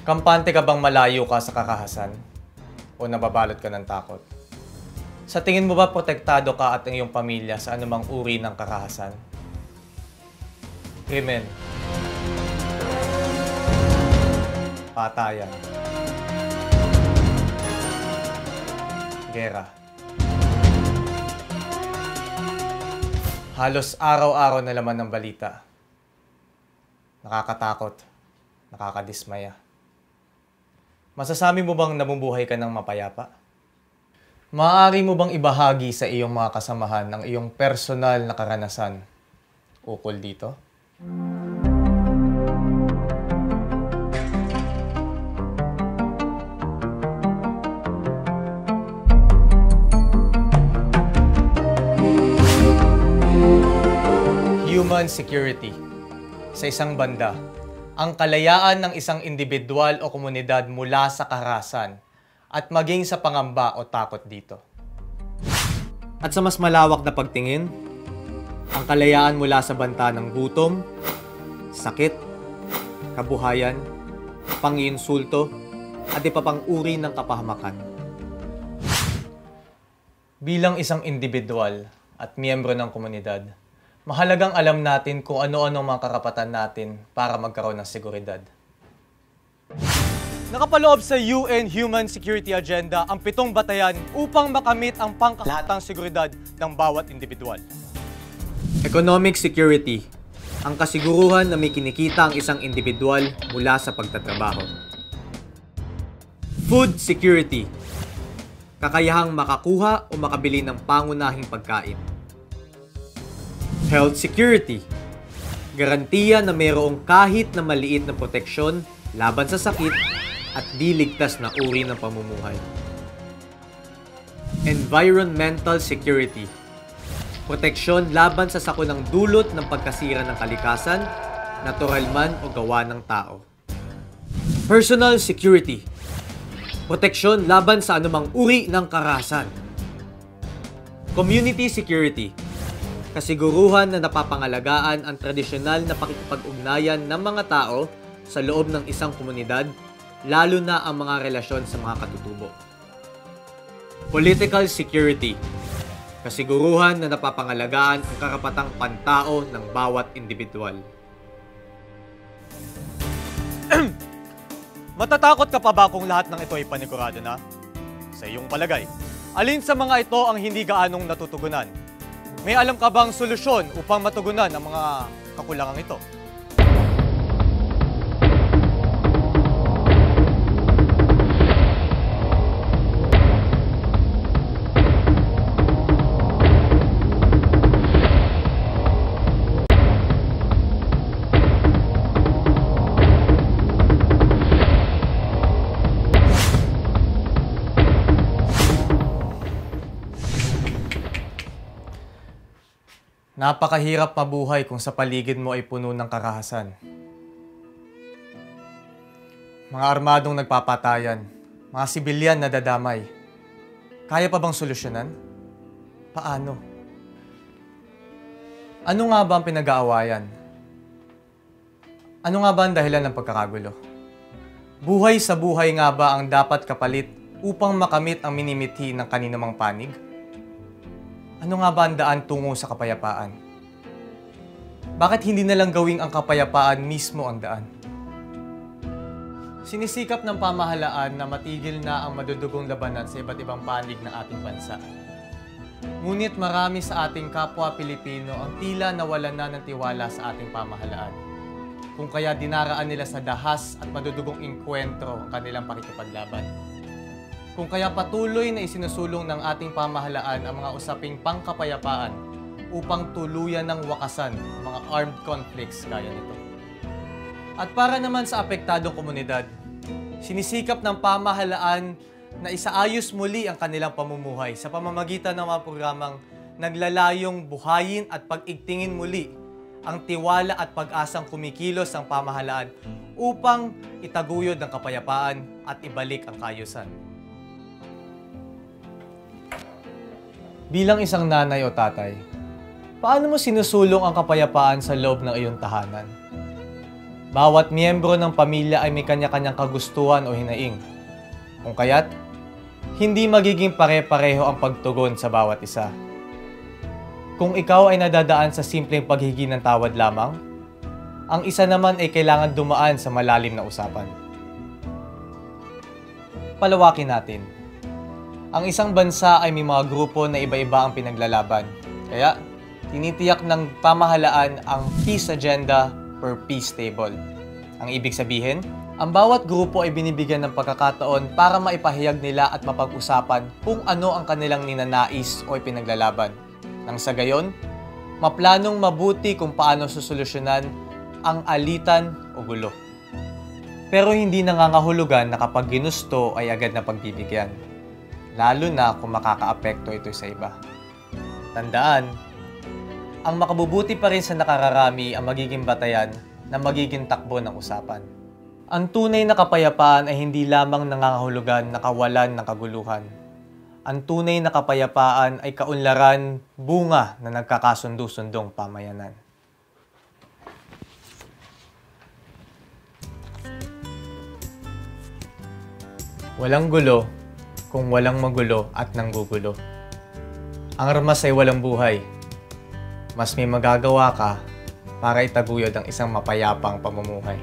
Kampante ka bang malayo ka sa kakahasan? O nababalot ka ng takot? Sa tingin mo ba protektado ka at ang iyong pamilya sa anumang uri ng kakahasan? Krimen. Patayan. Gera. Halos araw-araw na laman ng balita. Nakakatakot. Nakakadismaya. Masasabi mo bang namumuhay ka ng mapayapa? Maaari mo bang ibahagi sa iyong mga kasamahan ang iyong personal na karanasan ukol dito? Human security. Sa isang banda, ang kalayaan ng isang individual o komunidad mula sa karahasan at maging sa pangamba o takot dito. At sa mas malawak na pagtingin, ang kalayaan mula sa banta ng gutom, sakit, kabuhayan, panginsulto, at iba pang uri ng kapahamakan. Bilang isang individual at miyembro ng komunidad, mahalagang alam natin kung ano-ano mga karapatan natin para magkaroon ng seguridad. Nakapaloob sa UN Human Security Agenda ang 7 batayan upang makamit ang pangkalahatang seguridad ng bawat individual. Economic security, ang kasiguruhan na may kinikita ang isang individual mula sa pagtatrabaho. Food security, kakayahang makakuha o makabili ng pangunahing pagkain. Health security, garantiya na mayroong kahit na maliit na proteksyon laban sa sakit at di ligtas na uri ng pamumuhay. Environmental security, proteksyon laban sa sakunang dulot ng pagkasira ng kalikasan, natural man o gawa ng tao. Personal security, proteksyon laban sa anumang uri ng karahasan. Community security, kasiguruhan na napapangalagaan ang tradisyonal na pakikipag-ugnayan ng mga tao sa loob ng isang komunidad, lalo na ang mga relasyon sa mga katutubo. Political security, kasiguruhan na napapangalagaan ang karapatang pantao ng bawat individual. Matatakot ka pa ba kung lahat ng ito ay panigurado na? Sa iyong palagay, alin sa mga ito ang hindi gaanong natutugunan? May alam ka bang solusyon upang matugunan ang mga kakulangang ito? Napakahirap mabuhay kung sa paligid mo ay puno ng karahasan. Mga armadong nagpapatayan, mga sibilyan na dadamay. Kaya pa bang solusyonan? Paano? Ano nga ba ang pinag-aawayan? Ano nga ba ang dahilan ng pagkakagulo? Buhay sa buhay nga ba ang dapat kapalit upang makamit ang minimithi ng kaninumang panig? Ano nga ba ang daan tungo sa kapayapaan? Bakit hindi na lang gawing ang kapayapaan mismo ang daan? Sinisikap ng pamahalaan na matigil na ang madudugong labanan sa iba't ibang panig ng ating bansa. Ngunit marami sa ating kapwa Pilipino ang tila nawalan na ng tiwala sa ating pamahalaan. Kung kaya dinaraan nila sa dahas at madudugong inkwentro ang kanilang pakikipaglaban. Kung kaya patuloy na isinusulong ng ating pamahalaan ang mga usaping pangkapayapaan upang tuluyan ng wakasan ang mga armed conflicts gaya nito. At para naman sa apektadong komunidad, sinisikap ng pamahalaan na isaayos muli ang kanilang pamumuhay sa pamamagitan ng mga programang naglalayong buhayin at pag-igtingin muli ang tiwala at pag-asang kumikilos ng pamahalaan upang itaguyod ang kapayapaan at ibalik ang kaayusan. Bilang isang nanay o tatay, paano mo sinusulong ang kapayapaan sa loob ng iyong tahanan? Bawat miyembro ng pamilya ay may kanya-kanyang kagustuhan o hinaing. Kung kaya't, hindi magiging pare-pareho ang pagtugon sa bawat isa. Kung ikaw ay nadadaan sa simpleng paghingi ng tawad lamang, ang isa naman ay kailangan dumaan sa malalim na usapan. Palawakin natin. Ang isang bansa ay may mga grupo na iba-iba ang pinaglalaban. Kaya, tinitiyak ng pamahalaan ang peace agenda per peace table. Ang ibig sabihin, ang bawat grupo ay binibigyan ng pagkakataon para maipahayag nila at mapag-usapan kung ano ang kanilang ninanais o ipinaglalaban. Nang sa gayon, maplanong mabuti kung paano susolusyonan ang alitan o gulo. Pero hindi nangangahulugan na kapag ginusto ay agad na pagbibigyan. Lalo na kung makakaapekto ito sa iba. Tandaan, ang makabubuti pa rin sa nakararami ang magiging batayan na magiging takbo ng usapan. Ang tunay na kapayapaan ay hindi lamang nangangahulugan na kawalan ng kaguluhan. Ang tunay na kapayapaan ay kaunlaran, bunga na nagkakasundo-sundong pamayanan. Walang gulo kung walang magulo at nanggugulo. Ang armas ay walang buhay. Mas may magagawa ka para itaguyod ang isang mapayapang pamumuhay.